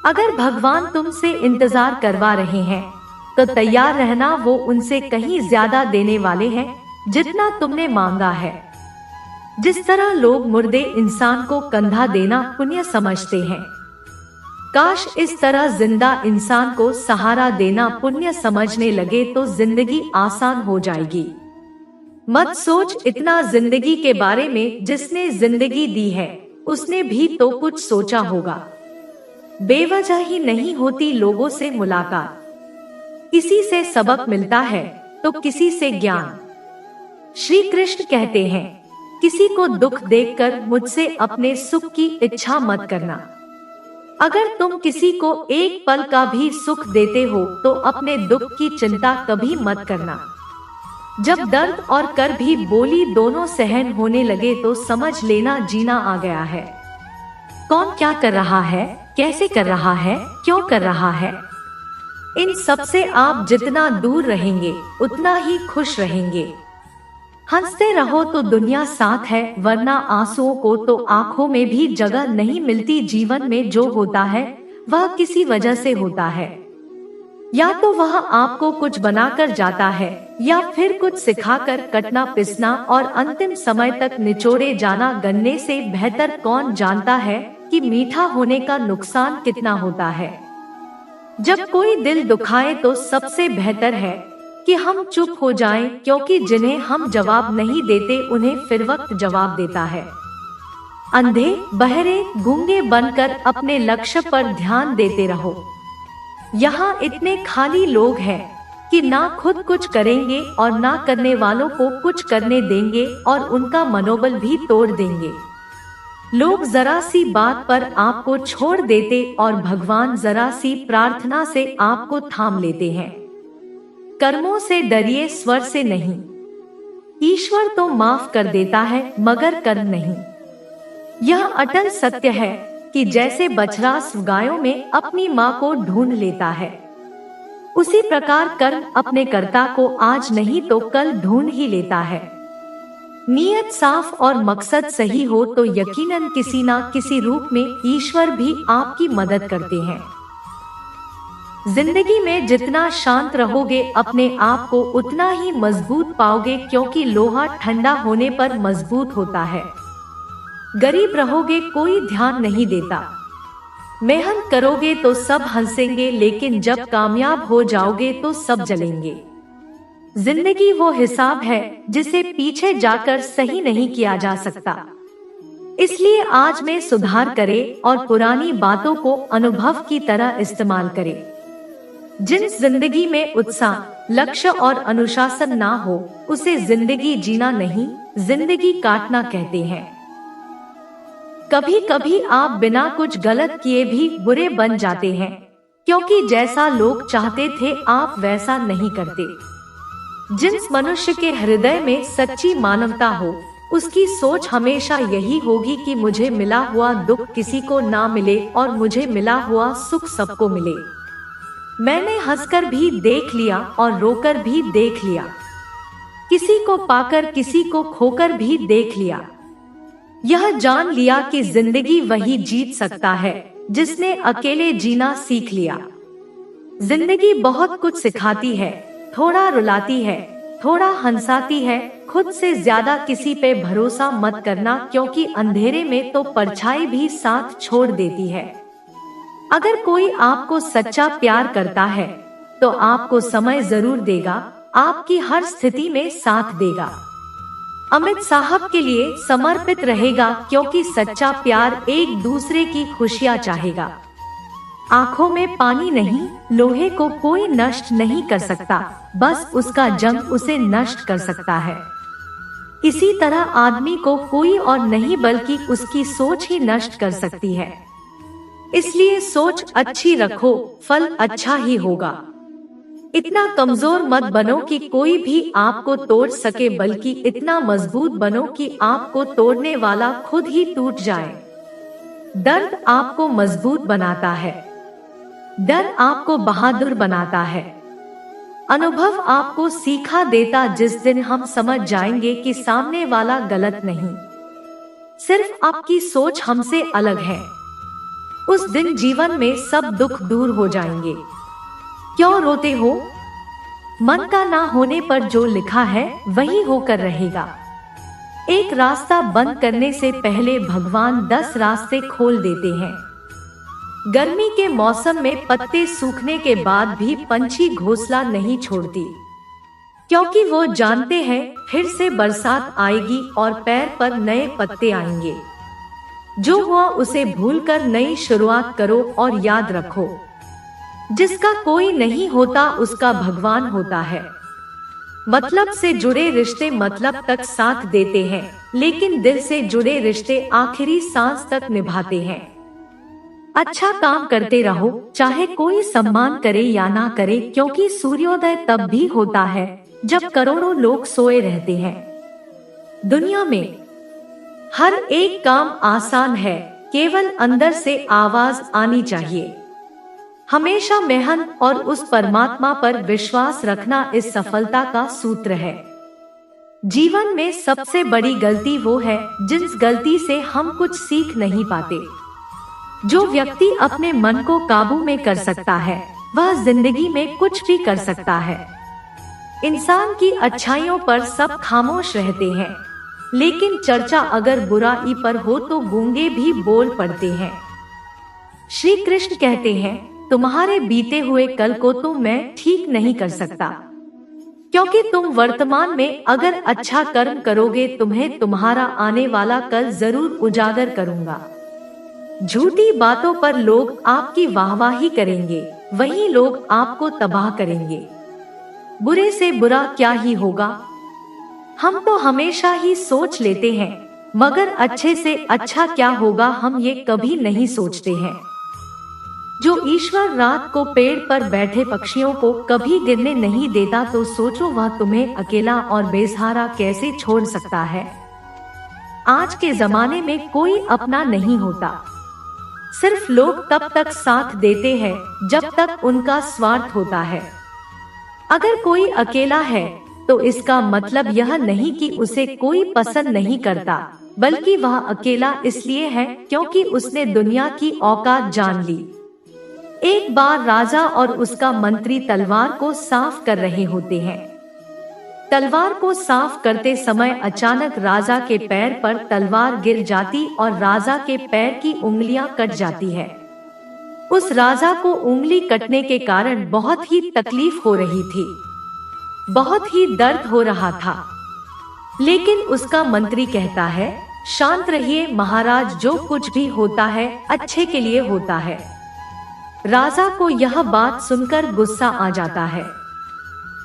अगर भगवान तुमसे इंतजार करवा रहे हैं तो तैयार रहना, वो उनसे कहीं ज्यादा देने वाले हैं जितना तुमने मांगा है। जिस तरह लोग मुर्दे इंसान को कंधा देना पुण्य समझते हैं, काश इस तरह जिंदा इंसान को सहारा देना पुण्य समझने लगे तो जिंदगी आसान हो जाएगी। मत सोच इतना जिंदगी के बारे में, जिसने जिंदगी दी है उसने भी तो कुछ सोचा होगा। बेवजह ही नहीं होती लोगों से मुलाकात, किसी से सबक मिलता है तो किसी से ज्ञान। श्री कृष्ण कहते हैं, किसी को दुख देखकर मुझसे अपने सुख की इच्छा मत करना। अगर तुम किसी को एक पल का भी सुख देते हो तो अपने दुख की चिंता कभी मत करना। जब दर्द और कर भी बोली दोनों सहन होने लगे तो समझ लेना जीना आ गया है। कौन क्या कर रहा है, कैसे कर रहा है, क्यों कर रहा है, इन सब से आप जितना दूर रहेंगे उतना ही खुश रहेंगे। हंसते रहो तो दुनिया साथ है, वरना आंसुओं को तो आंखों में भी जगह नहीं मिलती। जीवन में जो होता है वह किसी वजह से होता है, या तो वह आपको कुछ बनाकर जाता है या फिर कुछ सिखाकर कटना पिसना और अंतिम समय तक निचोड़े जाना। गन्ने से बेहतर कौन जानता है कि मीठा होने का नुकसान कितना होता है। जब कोई दिल दुखाए तो सबसे बेहतर है कि हम चुप हो जाएं, क्योंकि जिन्हें हम जवाब नहीं देते उन्हें फिर वक्त जवाब देता है। अंधे बहरे गूंगे बनकर अपने लक्ष्य पर ध्यान देते रहो। यहाँ इतने खाली लोग हैं कि ना खुद कुछ करेंगे और ना करने वालों को कुछ करने देंगे और उनका मनोबल भी तोड़ देंगे। लोग जरा सी बात पर आपको छोड़ देते और भगवान जरा सी प्रार्थना से आपको थाम लेते हैं। कर्मों से डरिए, स्वर से नहीं। ईश्वर तो माफ कर देता है मगर कर्म नहीं। यह अटल सत्य है कि जैसे बछड़ा गायों में अपनी माँ को ढूंढ लेता है, उसी प्रकार कर्म अपने कर्ता को आज नहीं तो कल ढूंढ ही लेता है। नियत साफ और मकसद सही हो तो यकीनन किसी ना किसी रूप में ईश्वर भी आपकी मदद करते हैं। जिंदगी में जितना शांत रहोगे अपने आप को उतना ही मजबूत पाओगे, क्योंकि लोहा ठंडा होने पर मजबूत होता है। गरीब रहोगे कोई ध्यान नहीं देता, मेहनत करोगे तो सब हंसेंगे, लेकिन जब कामयाब हो जाओगे तो सब जलेंगे। जिंदगी वो हिसाब है जिसे पीछे जाकर सही नहीं किया जा सकता। इसलिए आज में सुधार करें और पुरानी बातों को अनुभव की तरह इस्तेमाल करें। जिन जिंदगी में उत्साह, लक्ष्य और अनुशासन ना हो उसे जिंदगी जीना नहीं, जिंदगी काटना कहते हैं। कभी कभी आप बिना कुछ गलत किए भी बुरे बन जाते हैं, क्योंकि जैसा लोग चाहते थे आप वैसा नहीं करते। जिस मनुष्य के हृदय में सच्ची मानवता हो उसकी सोच हमेशा यही होगी कि मुझे मिला हुआ दुख किसी को ना मिले और मुझे मिला हुआ सुख सबको मिले। मैंने हंसकर भी देख लिया और रोकर भी देख लिया, किसी को पाकर किसी को खोकर भी देख लिया। यह जान लिया कि जिंदगी वही जीत सकता है जिसने अकेले जीना सीख लिया। जिंदगी बहुत कुछ सिखाती है, थोड़ा रुलाती है, थोड़ा हंसाती है। खुद से ज्यादा किसी पे भरोसा मत करना, क्योंकि अंधेरे में तो परछाई भी साथ छोड़ देती है। अगर कोई आपको सच्चा प्यार करता है तो आपको समय जरूर देगा, आपकी हर स्थिति में साथ देगा। अमित साहब के लिए समर्पित रहेगा, क्योंकि सच्चा प्यार एक दूसरे की खुशियाँ चाहेगा। आंखों में पानी नहीं, लोहे को कोई नष्ट नहीं कर सकता, बस उसका जंग उसे नष्ट कर सकता है। इसी तरह आदमी को कोई और नहीं बल्कि उसकी सोच ही नष्ट कर सकती है। इसलिए सोच अच्छी रखो, फल अच्छा ही होगा। इतना कमजोर मत बनो कि कोई भी आपको तोड़ सके, बल्कि इतना मजबूत बनो कि आपको तोड़ने वाला खुद ही टूट जाए। दर्द आपको मजबूत बनाता है, डर आपको बहादुर बनाता है, अनुभव आपको सीखा देता। जिस दिन हम समझ जाएंगे कि सामने वाला गलत नहीं, सिर्फ आपकी सोच हमसे अलग है, उस दिन जीवन में सब दुख दूर हो जाएंगे। क्यों रोते हो? मन का ना होने पर जो लिखा है वही होकर रहेगा। एक रास्ता बंद करने से पहले भगवान 10 रास्ते खोल देते हैं। गर्मी के मौसम में पत्ते सूखने के बाद भी पंछी घोंसला नहीं छोड़ती, क्योंकि वो जानते हैं फिर से बरसात आएगी और पैर पर नए पत्ते आएंगे। जो हुआ उसे भूलकर नई शुरुआत करो और याद रखो, जिसका कोई नहीं होता उसका भगवान होता है। मतलब से जुड़े रिश्ते मतलब तक साथ देते हैं, लेकिन दिल से जुड़े रिश्ते आखिरी सांस तक निभाते हैं। अच्छा काम करते रहो, चाहे कोई सम्मान करे या ना करे, क्योंकि सूर्योदय तब भी होता है जब करोड़ों लोग सोए रहते हैं। दुनिया में हर एक काम आसान है, केवल अंदर से आवाज आनी चाहिए। हमेशा मेहनत और उस परमात्मा पर विश्वास रखना इस सफलता का सूत्र है। जीवन में सबसे बड़ी गलती वो है जिस गलती से हम कुछ सीख नहीं पाते। जो व्यक्ति अपने मन को काबू में कर सकता है वह जिंदगी में कुछ भी कर सकता है। इंसान की अच्छाइयों पर सब खामोश रहते हैं, लेकिन चर्चा अगर बुराई पर हो तो गूंगे भी बोल पड़ते हैं। श्री कृष्ण कहते हैं, तुम्हारे बीते हुए कल को तो मैं ठीक नहीं कर सकता, क्योंकि तुम वर्तमान में अगर अच्छा कर्म करोगे तुम्हें तुम्हारा आने वाला कल जरूर उजागर करूंगा। झूठी बातों पर लोग आपकी वाहवाही करेंगे, वही लोग आपको तबाह करेंगे। बुरे से बुरा क्या ही होगा। हम तो हमेशा ही सोच लेते हैं, मगर अच्छे से अच्छा क्या होगा हम ये कभी नहीं सोचते हैं। जो ईश्वर रात को पेड़ पर बैठे पक्षियों को कभी गिरने नहीं देता, तो सोचो वह तुम्हें अकेला और बेसहारा कैसे छोड़ सकता है। आज के जमाने में कोई अपना नहीं होता, सिर्फ लोग तब तक साथ देते हैं जब तक उनका स्वार्थ होता है। अगर कोई अकेला है तो इसका मतलब यह नहीं कि उसे कोई पसंद नहीं करता, बल्कि वह अकेला इसलिए है क्योंकि उसने दुनिया की औकात जान ली। एक बार राजा और उसका मंत्री तलवार को साफ कर रहे होते हैं। तलवार को साफ करते समय अचानक राजा के पैर पर तलवार गिर जाती और राजा के पैर की उंगलियां कट जाती है। उस राजा को उंगली कटने के कारण बहुत ही तकलीफ हो रही थी, बहुत ही दर्द हो रहा था। लेकिन उसका मंत्री कहता है, शांत रहिए महाराज, जो कुछ भी होता है अच्छे के लिए होता है। राजा को यह बात सुनकर गुस्सा आ जाता है।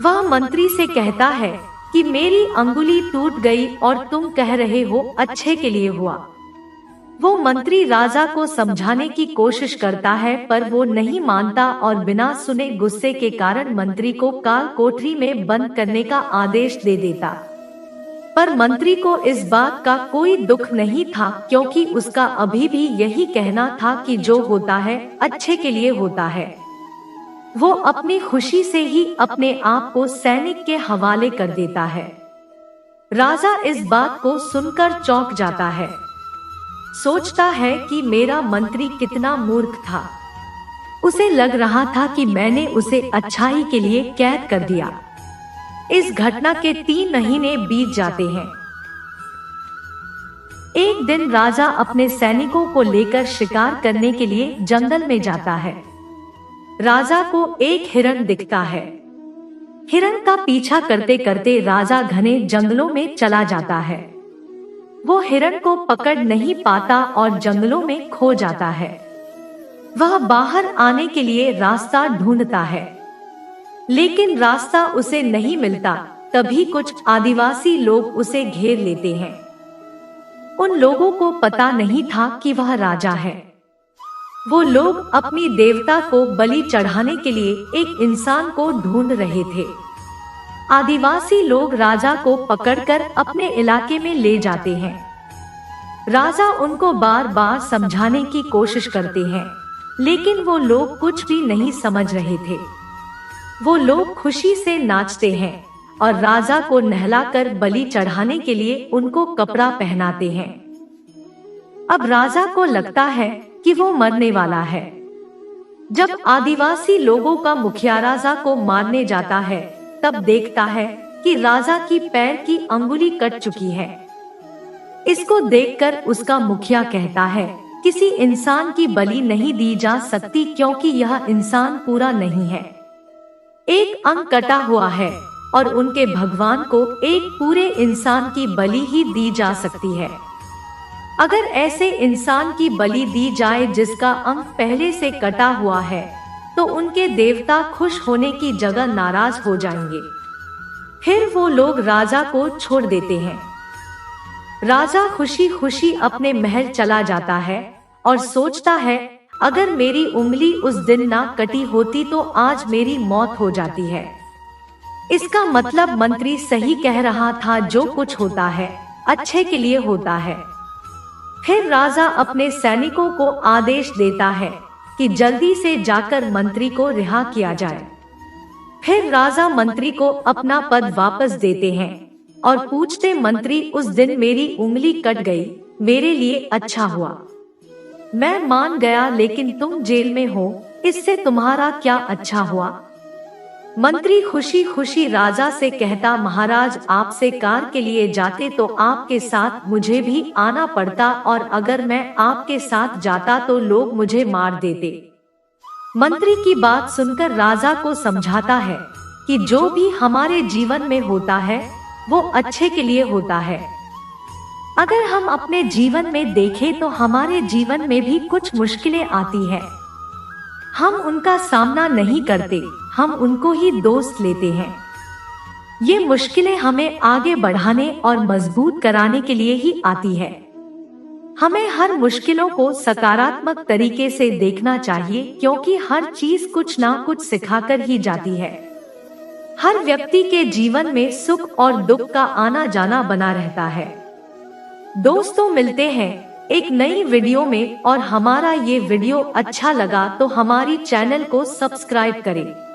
वह मंत्री से कहता है कि मेरी अंगुली टूट गई और तुम कह रहे हो अच्छे के लिए हुआ। वो मंत्री राजा को समझाने की कोशिश करता है, पर वो नहीं मानता और बिना सुने गुस्से के कारण मंत्री को काल कोठरी में बंद करने का आदेश दे देता। पर मंत्री को इस बात का कोई दुख नहीं था, क्योंकि उसका अभी भी यही कहना था कि जो होता है अच्छे के लिए होता है। वो अपनी खुशी से ही अपने आप को सैनिक के हवाले कर देता है। राजा इस बात को सुनकर चौंक जाता है, सोचता है कि मेरा मंत्री कितना मूर्ख था। उसे लग रहा था कि मैंने उसे अच्छाई के लिए कैद कर दिया। इस घटना के 3 महीने बीत जाते हैं। एक दिन राजा अपने सैनिकों को लेकर शिकार करने के लिए जंगल में जाता है। राजा को एक हिरण दिखता है। हिरण का पीछा करते करते राजा घने जंगलों में चला जाता है। वो हिरण को पकड़ नहीं पाता और जंगलों में खो जाता है। वह बाहर आने के लिए रास्ता ढूंढता है, लेकिन रास्ता उसे नहीं मिलता। तभी कुछ आदिवासी लोग उसे घेर लेते हैं। उन लोगों को पता नहीं था कि वह राजा है। वो लोग अपनी देवता को बलि चढ़ाने के लिए एक इंसान को ढूंढ रहे थे। आदिवासी लोग राजा को पकड़कर अपने इलाके में ले जाते हैं। राजा उनको बार बार समझाने की कोशिश करते हैं, लेकिन वो लोग कुछ भी नहीं समझ रहे थे। वो लोग खुशी से नाचते हैं और राजा को नहलाकर बलि चढ़ाने के लिए उनको कपड़ा पहनाते हैं। अब राजा को लगता है कि वो मरने वाला है। जब आदिवासी लोगों का मुखिया राजा को मारने जाता है, तब देखता है कि राजा की पैर की अंगुली कट चुकी है। इसको देखकर उसका मुखिया कहता है, किसी इंसान की बलि नहीं दी जा सकती क्योंकि यह इंसान पूरा नहीं है, एक अंग कटा हुआ है, और उनके भगवान को एक पूरे इंसान की बलि ही दी जा सकती है। अगर ऐसे इंसान की बलि दी जाए जिसका अंग पहले से कटा हुआ है, तो उनके देवता खुश होने की जगह नाराज हो जाएंगे। फिर वो लोग राजा को छोड़ देते हैं। राजा खुशी खुशी अपने महल चला जाता है और सोचता है, अगर मेरी उंगली उस दिन ना कटी होती तो आज मेरी मौत हो जाती है। इसका मतलब मंत्री सही कह रहा था, जो कुछ होता है अच्छे के लिए होता है। फिर राजा अपने सैनिकों को आदेश देता है कि जल्दी से जाकर मंत्री को रिहा किया जाए। फिर राजा मंत्री को अपना पद वापस देते हैं और पूछते, मंत्री उस दिन मेरी उंगली कट गई, मेरे लिए अच्छा हुआ, मैं मान गया, लेकिन तुम जेल में हो, इससे तुम्हारा क्या अच्छा हुआ? मंत्री खुशी खुशी राजा से कहता, महाराज आपसे कार के लिए जाते तो आपके साथ मुझे भी आना पड़ता, और अगर मैं आपके साथ जाता तो लोग मुझे मार देते। मंत्री की बात सुनकर राजा को समझाता है कि जो भी हमारे जीवन में होता है वो अच्छे के लिए होता है। अगर हम अपने जीवन में देखें तो हमारे जीवन में भी कुछ मुश्किलें आती हैं। हम उनका सामना नहीं करते, हम उनको ही दोस्त लेते हैं। ये मुश्किलें हमें आगे बढ़ाने और मजबूत कराने के लिए ही आती है। हमें हर मुश्किलों को सकारात्मक तरीके से देखना चाहिए, क्योंकि हर चीज कुछ ना कुछ सिखाकर ही जाती है। हर व्यक्ति के जीवन में सुख और दुख का आना जाना बना रहता है। दोस्तों, मिलते हैं एक नई वीडियो में, और हमारा ये वीडियो अच्छा लगा तो हमारी चैनल को सब्सक्राइब करें।